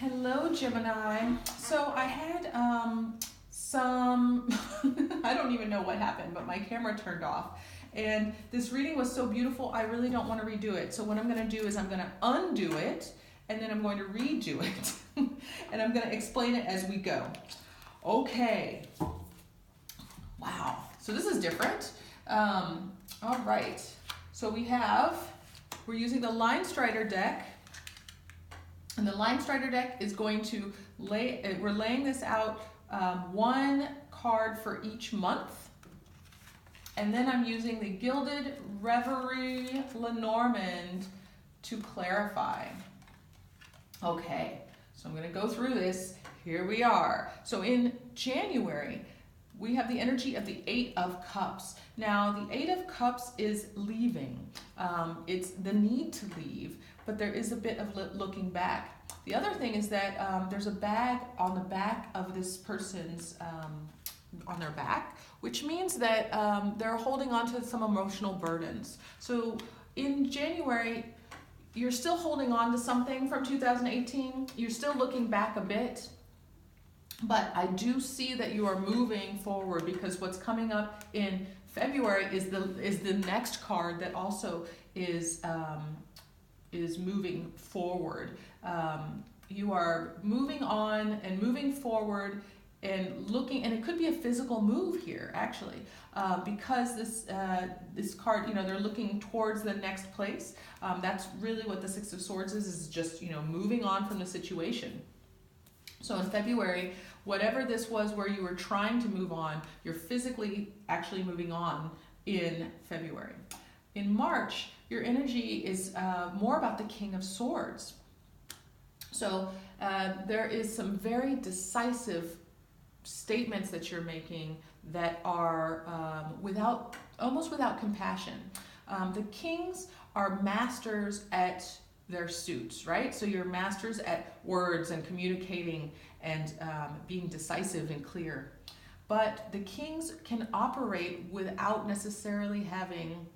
Hello, Gemini. So I had some, I don't even know what happened, but my camera turned off. And this reading was so beautiful, I really don't want to redo it. So what I'm going to do is I'm going to undo it, and then I'm going to redo it. And I'm going to explain it as we go. Okay. Wow. So this is different. All right. So we're using the Line Strider deck. And the Line Strider deck is going to we're laying this out one card for each month. And then I'm using the Gilded Reverie Lenormand to clarify. Okay, so I'm going to go through this. Here we are. So in January, we have the energy of the Eight of Cups. Now, the Eight of Cups is leaving. It's the need to leave, but there is a bit of looking back. The other thing is that there's a bag on the back of this person's, on their back, which means that they're holding on to some emotional burdens. So in January, you're still holding on to something from 2018. You're still looking back a bit. But I do see that you are moving forward, because what's coming up in February is the next card that also is moving forward. You are moving on and moving forward and looking, and it could be a physical move here actually, because this card, they're looking towards the next place. That's really what the Six of Swords is just moving on from the situation. So in February, whatever this was where you were trying to move on, you're physically actually moving on in February. In March, your energy is more about the King of Swords. So there is some very decisive statements that you're making that are almost without compassion. The kings are masters at their suits, right? So you're masters at words and communicating and being decisive and clear. But the kings can operate without necessarily having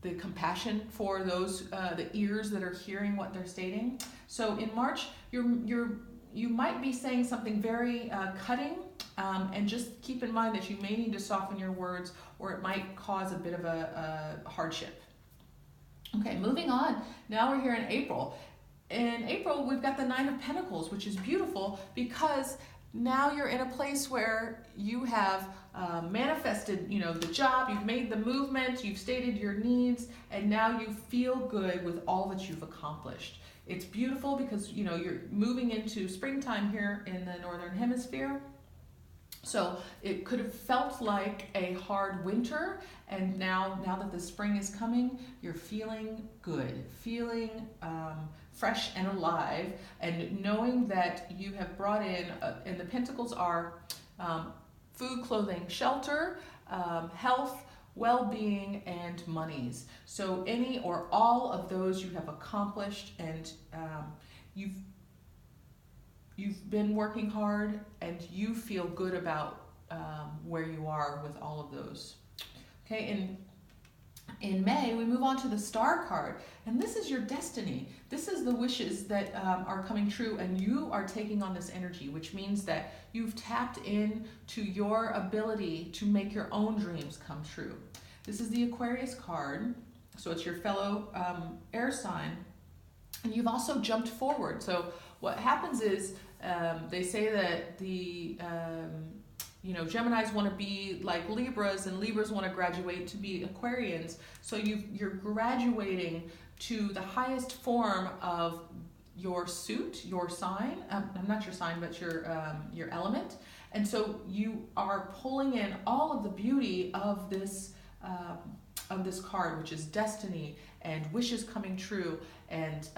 the compassion for those the ears that are hearing what they're stating. So in March, you might be saying something very cutting, and just keep in mind that you may need to soften your words, or it might cause a bit of a hardship. Okay, moving on. Now we're here in April. In April, we've got the Nine of Pentacles, which is beautiful because now you're in a place where you have manifested, the job, you've made the movement, you've stated your needs, and now you feel good with all that you've accomplished. It's beautiful because, you're moving into springtime here in the Northern Hemisphere. So it could have felt like a hard winter, and now that the spring is coming, you're feeling good, feeling fresh and alive, and knowing that you have brought in, and the pentacles are food, clothing, shelter, health, well-being, and monies. So any or all of those you have accomplished, and you've been working hard, and you feel good about where you are with all of those. Okay, in May, we move on to the Star card, and this is your destiny. This is the wishes that are coming true, and you are taking on this energy, which means that you've tapped in to your ability to make your own dreams come true. This is the Aquarius card, so it's your fellow air sign, and you've also jumped forward. So what happens is, they say that the Geminis want to be like Libras, and Libras want to graduate to be Aquarians. So you're graduating to the highest form of your suit, your sign. Not your sign, but your element. And so you are pulling in all of the beauty of this card, which is destiny and wishes coming true, and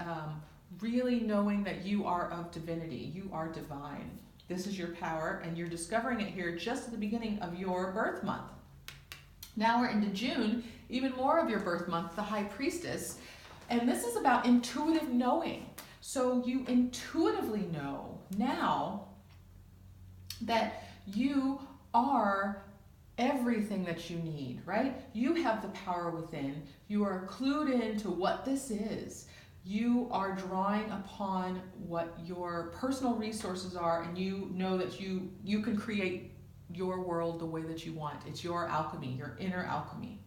really knowing that you are of divinity, you are divine. This is your power, and you're discovering it here just at the beginning of your birth month. Now we're into June, even more of your birth month, the High Priestess, and this is about intuitive knowing. So you intuitively know now that you are everything that you need, right? You have the power within. You are clued in to what this is. You are drawing upon what your personal resources are, and you know that you can create your world the way that you want. It's your alchemy, your inner alchemy.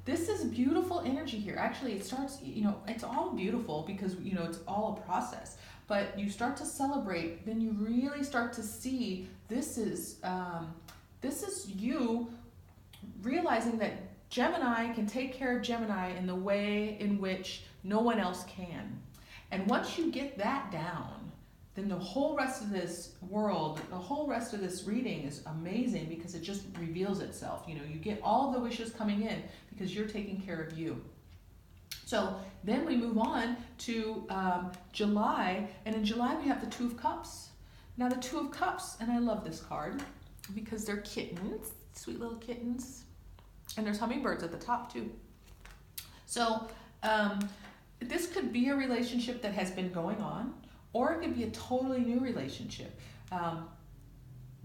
This is beautiful energy here. Actually, it starts, it's all beautiful because, it's all a process. But you start to celebrate, then you really start to see this is you realizing that Gemini can take care of Gemini in the way in which no one else can. And once you get that down, then the whole rest of this world, the whole rest of this reading is amazing because it just reveals itself. You get all the wishes coming in because you're taking care of you. So then we move on to July, and in July we have the Two of Cups. Now the Two of Cups, and I love this card because they're kittens, sweet little kittens, and there's hummingbirds at the top too. So this could be a relationship that has been going on, or it could be a totally new relationship.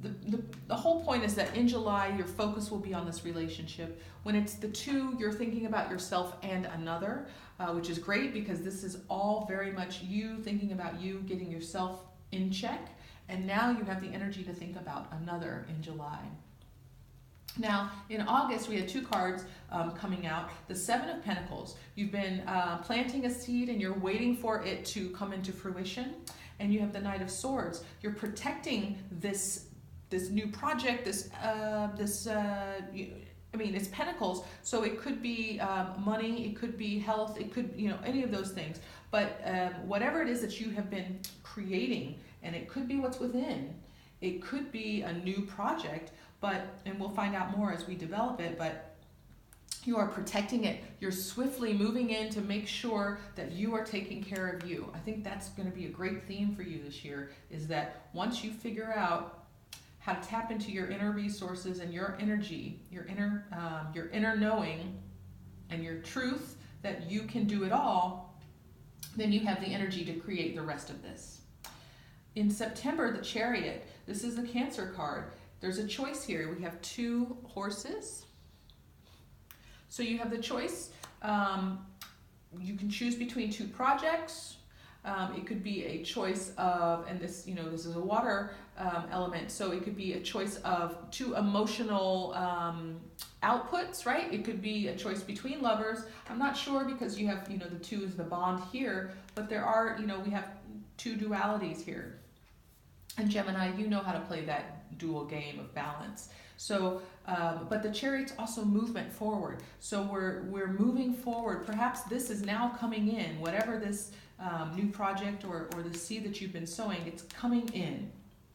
The whole point is that in July, your focus will be on this relationship. When it's the two, you're thinking about yourself and another, which is great because this is all very much you thinking about you, getting yourself in check. And now you have the energy to think about another in July. Now, in August, we had two cards coming out. The Seven of Pentacles. You've been planting a seed and you're waiting for it to come into fruition. And you have the Knight of Swords. You're protecting this new project, it's pentacles. So it could be money, it could be health, it could, any of those things. But whatever it is that you have been creating, and it could be what's within, it could be a new project, and we'll find out more as we develop it, but you are protecting it. You're swiftly moving in to make sure that you are taking care of you. I think that's going to be a great theme for you this year, is that once you figure out how to tap into your inner resources and your energy, your inner knowing and your truth that you can do it all, then you have the energy to create the rest of this. In September, the Chariot, this is the Cancer card. There's a choice here. We have two horses. So you have the choice. You can choose between two projects. It could be a choice of, and this, this is a water element, so it could be a choice of two emotional outputs, right? It could be a choice between lovers. I'm not sure because you have, the two is the bond here, but there are, we have two dualities here. And Gemini, you know how to play that dual game of balance. So, but the Chariot's also movement forward. So we're moving forward. Perhaps this is now coming in, whatever this new project or the seed that you've been sowing, it's coming in.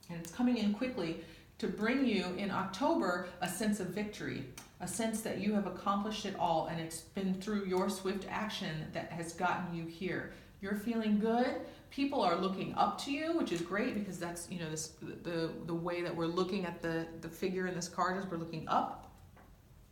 And it's coming in quickly to bring you in October a sense of victory, a sense that you have accomplished it all, and it's been through your swift action that has gotten you here. You're feeling good. People are looking up to you, which is great because that's, the way that we're looking at the figure in this card is we're looking up.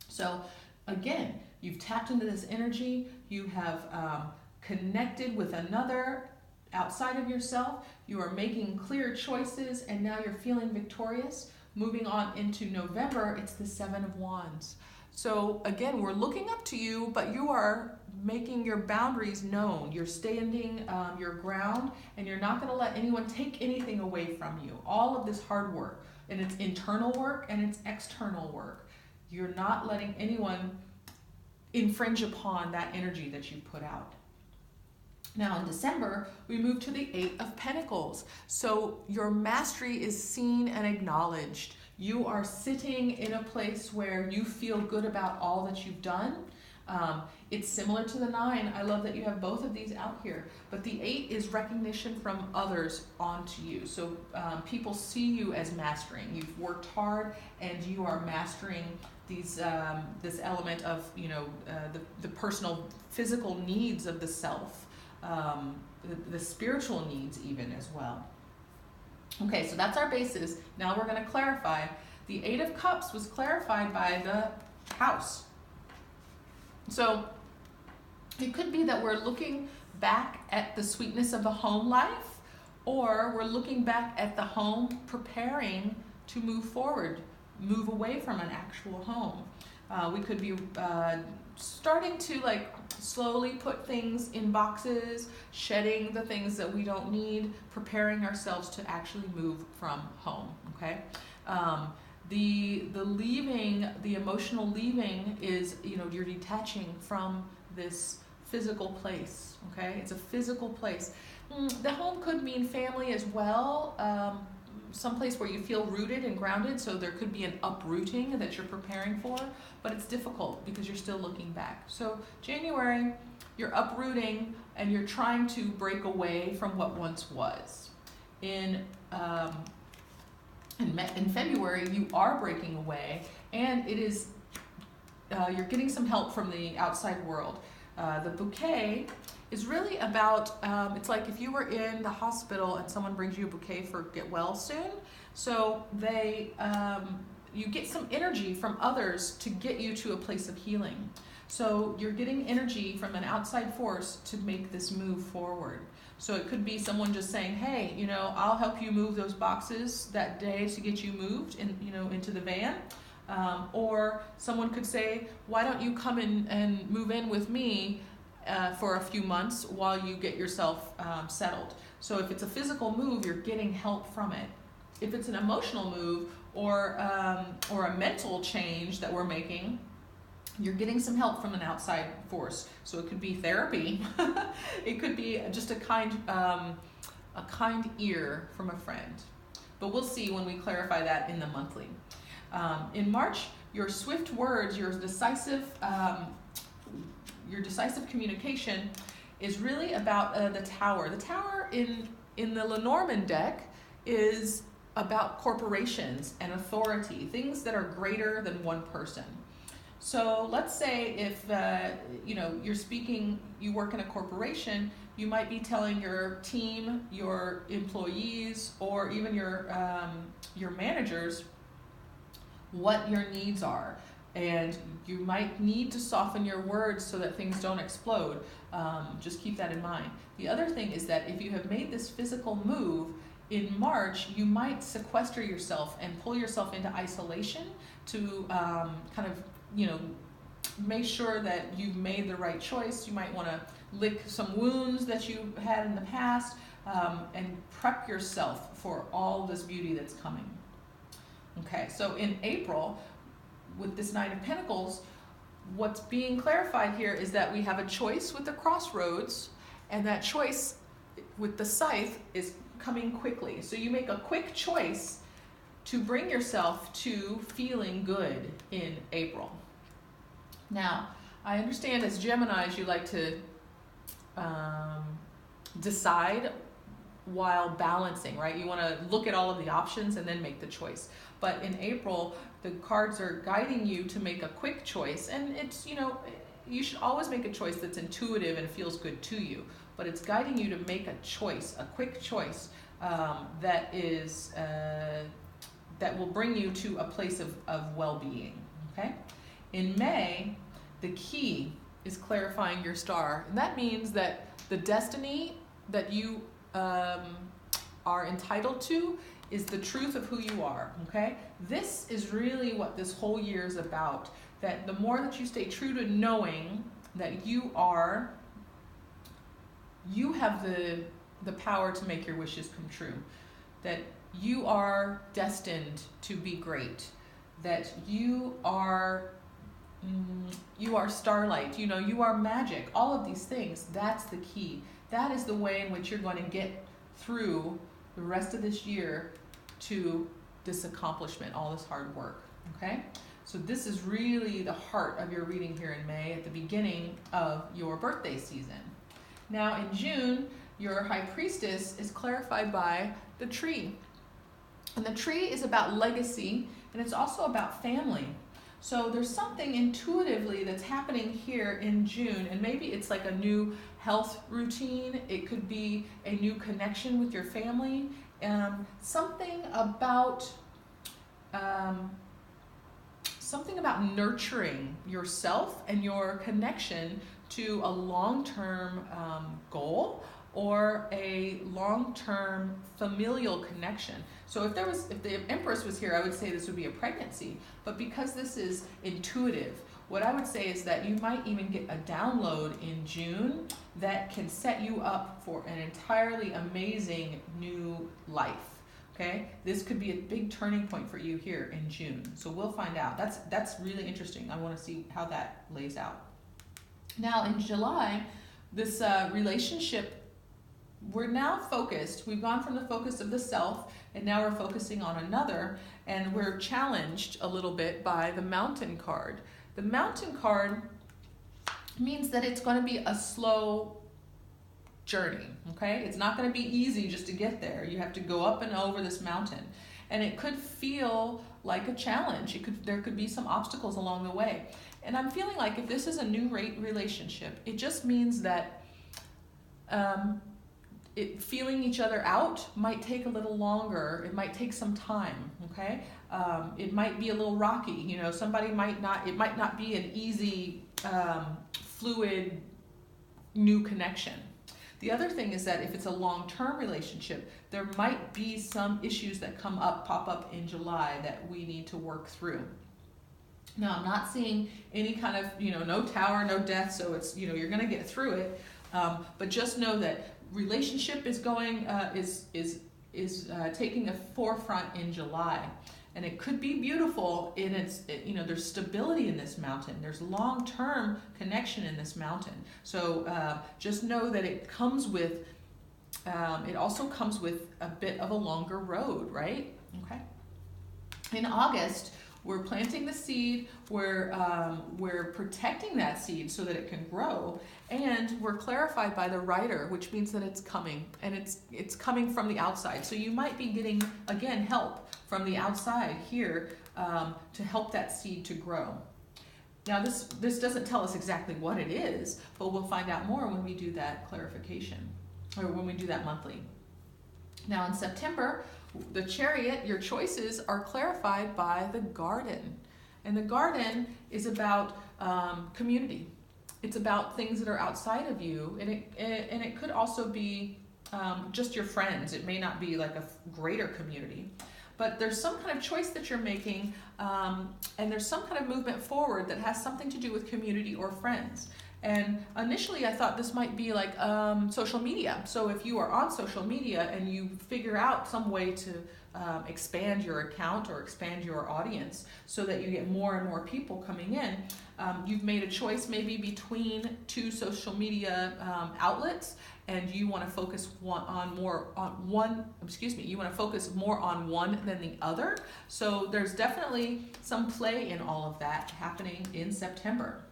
So again, you've tapped into this energy. You have connected with another outside of yourself. You are making clear choices, and now you're feeling victorious. Moving on into November, it's the Seven of Wands. So again, we're looking up to you, but you are making your boundaries known. You're standing your ground, and you're not going to let anyone take anything away from you. All of this hard work, and it's internal work and it's external work. You're not letting anyone infringe upon that energy that you put out. Now in December, we move to the Eight of Pentacles. So your mastery is seen and acknowledged. You are sitting in a place where you feel good about all that you've done. It's similar to the Nine. I love that you have both of these out here. But the Eight is recognition from others onto you. So people see you as mastering. You've worked hard and you are mastering these this element of the personal physical needs of the self. The spiritual needs even as well. Okay, so that's our basis. Now we're going to clarify. The Eight of Cups was clarified by the house. So it could be that we're looking back at the sweetness of the home life, or we're looking back at the home preparing to move forward, move away from an actual home. We could be starting to like slowly put things in boxes, shedding the things that we don't need, preparing ourselves to actually move from home, okay? The leaving, the emotional leaving is, you know, you're detaching from this physical place, okay? It's a physical place. The home could mean family as well, someplace where you feel rooted and grounded, so there could be an uprooting that you're preparing for, but it's difficult because you're still looking back. So January, you're uprooting and you're trying to break away from what once was. In February, you are breaking away, and it is you're getting some help from the outside world. The bouquet is really about, it's like if you were in the hospital and someone brings you a bouquet for get well soon. So you get some energy from others to get you to a place of healing. So you're getting energy from an outside force to make this move forward. So it could be someone just saying, hey, you know, I'll help you move those boxes that day to get you moved in, you know, into the van. Or someone could say, why don't you come in and move in with me for a few months while you get yourself settled. So if it's a physical move, you're getting help from it. If it's an emotional move or a mental change that we're making, you're getting some help from an outside force. So it could be therapy. It could be just a kind ear from a friend. But we'll see when we clarify that in the monthly. In March, your swift words, your decisive communication is really about the Tower. The Tower in the Lenormand deck is about corporations and authority, things that are greater than one person. So let's say if you know, you work in a corporation, you might be telling your team, your employees, or even your managers what your needs are. And you might need to soften your words so that things don't explode. Just keep that in mind. The other thing is that if you have made this physical move, in March, you might sequester yourself and pull yourself into isolation to kind of, you know, make sure that you've made the right choice. You might want to lick some wounds that you had in the past and prep yourself for all this beauty that's coming. Okay, so in April, with this Nine of Pentacles, what's being clarified here is that we have a choice with the crossroads, and that choice with the scythe is coming quickly. So you make a quick choice to bring yourself to feeling good in April. Now, I understand as Geminis, you like to decide while balancing, right? You want to look at all of the options and then make the choice. But in April, the cards are guiding you to make a quick choice, and it's, you know, you should always make a choice that's intuitive and feels good to you, but it's guiding you to make a choice, a quick choice that will bring you to a place of well-being, okay? In May, the key is clarifying your star, and that means that the destiny that you are entitled to is the truth of who you are, okay? This is really what this whole year is about, that the more that you stay true to knowing that you have the power to make your wishes come true, that you are destined to be great, that you are starlight, you know, you are magic, all of these things. That's the key. That is the way in which you're going to get through the rest of this year to this accomplishment, all this hard work, okay? So this is really the heart of your reading here in May, at the beginning of your birthday season. Now in June, your High Priestess is clarified by the tree. And the tree is about legacy, and it's also about family. So there's something intuitively that's happening here in June, and maybe it's like a new health routine. It could be a new connection with your family. Something about nurturing yourself and your connection to a long-term goal or a long-term familial connection. So if the Empress was here, I would say this would be a pregnancy. But because this is intuitive, what I would say is that you might even get a download in June that can set you up for an entirely amazing new life. Okay, this could be a big turning point for you here in June. So we'll find out. That's really interesting. I want to see how that lays out. Now in July, this relationship, we're now focused. We've gone from the focus of the self, and now we're focusing on another, and we're challenged a little bit by the Mountain card. The Mountain card means that it's going to be a slow journey, okay? It's not going to be easy just to get there. You have to go up and over this mountain, and it could feel like a challenge. There could be some obstacles along the way. And I'm feeling like if this is a new relationship, it just means that feeling each other out might take a little longer. It might take some time, okay? It might be a little rocky. You know, it might not be an easy, fluid, new connection. The other thing is that if it's a long-term relationship, there might be some issues that pop up in July that we need to work through. Now, I'm not seeing any kind of, no tower, no death, so it's, you're going to get through it. But just know that relationship is going, is taking a forefront in July. And it could be beautiful in there's stability in this mountain. There's long-term connection in this mountain. So just know that it also comes with a bit of a longer road, right? Okay. In August, we're planting the seed, we're protecting that seed so that it can grow, and we're clarified by the rider, which means that it's coming, and it's coming from the outside. So you might be getting, again, help from the outside here to help that seed to grow. Now this doesn't tell us exactly what it is, but we'll find out more when we do that clarification, or when we do that monthly. Now in September, the Chariot, your choices are clarified by the Garden. And the Garden is about community. It's about things that are outside of you, and it could also be just your friends. It may not be like a greater community, but there's some kind of choice that you're making, and there's some kind of movement forward that has something to do with community or friends. And initially I thought this might be like social media. So if you are on social media and you figure out some way to expand your account or expand your audience so that you get more and more people coming in, you've made a choice maybe between two social media outlets, and you want to focus more on one than the other. So there's definitely some play in all of that happening in September.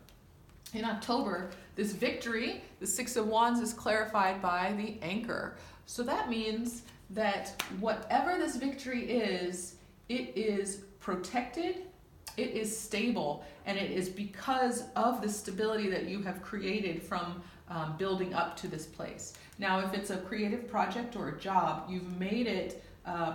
In October, this victory, the Six of Wands, is clarified by the Anchor. So that means that whatever this victory is, it is protected, it is stable, and it is because of the stability that you have created from building up to this place. Now, if it's a creative project or a job, you've made it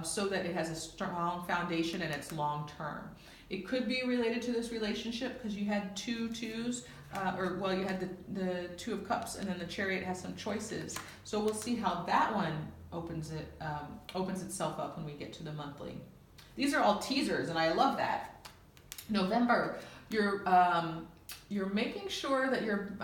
so that it has a strong foundation and it's long term. It could be related to this relationship because you had two twos, you had the Two of Cups, and then the Chariot has some choices. So we'll see how that one opens itself up when we get to the monthly. These are all teasers, and I love that. November, you're making sure that your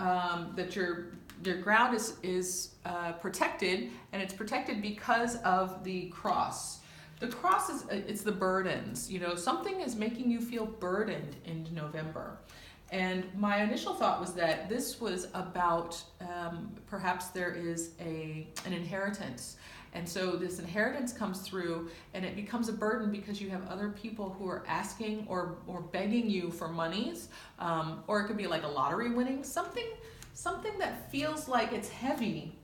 ground is protected, and it's protected because of the cross. The cross it's the burdens. Something is making you feel burdened in November. And my initial thought was that this was about perhaps there is an inheritance. And so this inheritance comes through, and it becomes a burden because you have other people who are asking or begging you for monies, or it could be like a lottery winning, something that feels like it's heavy,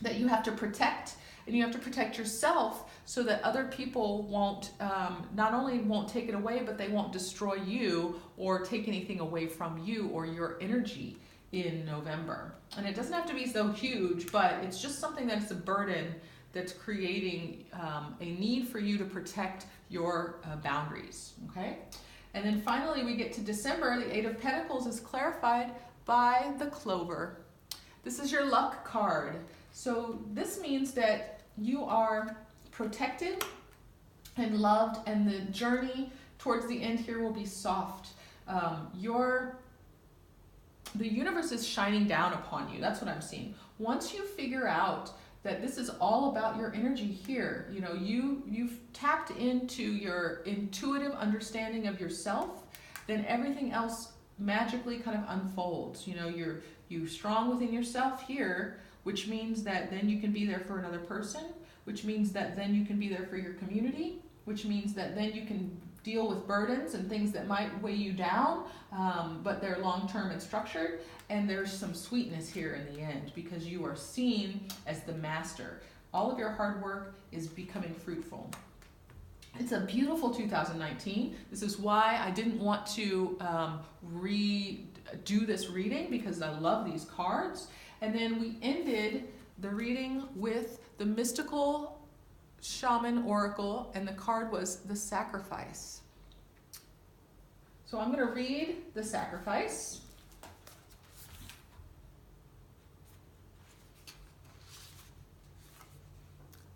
that you have to protect, and you have to protect yourself so that other people won't, not only won't take it away, but they won't destroy you or take anything away from you or your energy in November. And it doesn't have to be so huge, but it's just something that's a burden that's creating a need for you to protect your boundaries, okay? And then finally we get to December. The Eight of Pentacles is clarified by the Clover. This is your luck card. So this means that you are protected and loved, and the journey towards the end here will be soft. The universe is shining down upon you. That's what I'm seeing. Once you figure out that this is all about your energy here, you know, you've tapped into your intuitive understanding of yourself, then everything else magically kind of unfolds. You know, you're strong within yourself here, which means that then you can be there for another person, which means that then you can be there for your community, which means that then you can deal with burdens and things that might weigh you down, but they're long-term and structured, and there's some sweetness here in the end because you are seen as the master. All of your hard work is becoming fruitful. It's a beautiful 2019. This is why I didn't want to redo this reading, because I love these cards. And then we ended the reading with the mystical shaman oracle, and the card was the sacrifice. So I'm going to read the sacrifice.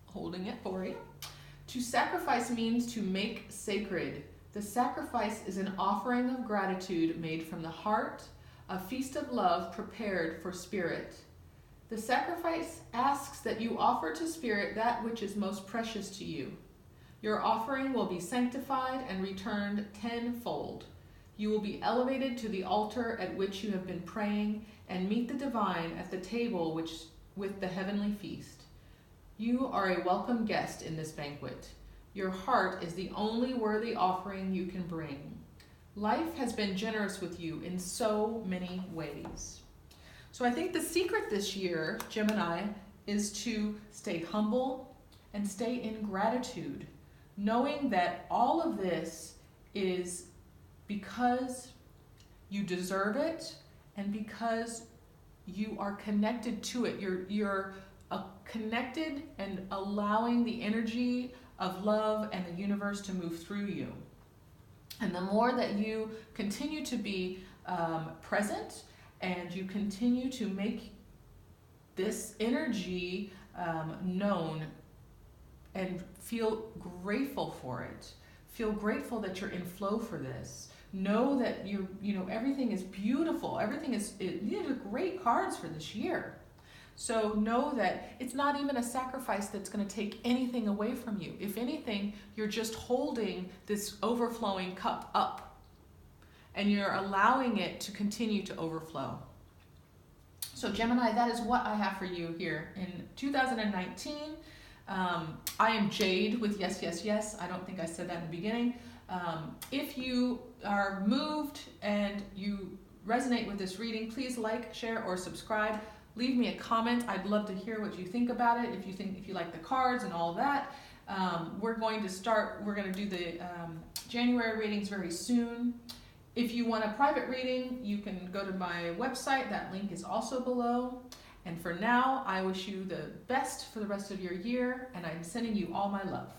Holding it for you. To sacrifice means to make sacred. The sacrifice is an offering of gratitude made from the heart, a feast of love prepared for spirit. The sacrifice asks that you offer to Spirit that which is most precious to you. Your offering will be sanctified and returned tenfold. You will be elevated to the altar at which you have been praying and meet the divine at the table with the heavenly feast. You are a welcome guest in this banquet. Your heart is the only worthy offering you can bring. Life has been generous with you in so many ways. So I think the secret this year, Gemini, is to stay humble and stay in gratitude, knowing that all of this is because you deserve it and because you are connected to it. You're connected and allowing the energy of love and the universe to move through you. And the more that you continue to be present and you continue to make this energy known and feel grateful for it, feel grateful that you're in flow for this. Know that everything is beautiful. These are great cards for this year. So know that it's not even a sacrifice that's going to take anything away from you. If anything, you're just holding this overflowing cup up and you're allowing it to continue to overflow. So Gemini, that is what I have for you here in 2019. I am Jade with Yes, Yes, Yes. I don't think I said that in the beginning. If you are moved and you resonate with this reading, please like, share, or subscribe. Leave me a comment. I'd love to hear what you think about it. If you like the cards and all that. We're going to do the January readings very soon. If you want a private reading, you can go to my website. That link is also below. And for now, I wish you the best for the rest of your year, and I'm sending you all my love.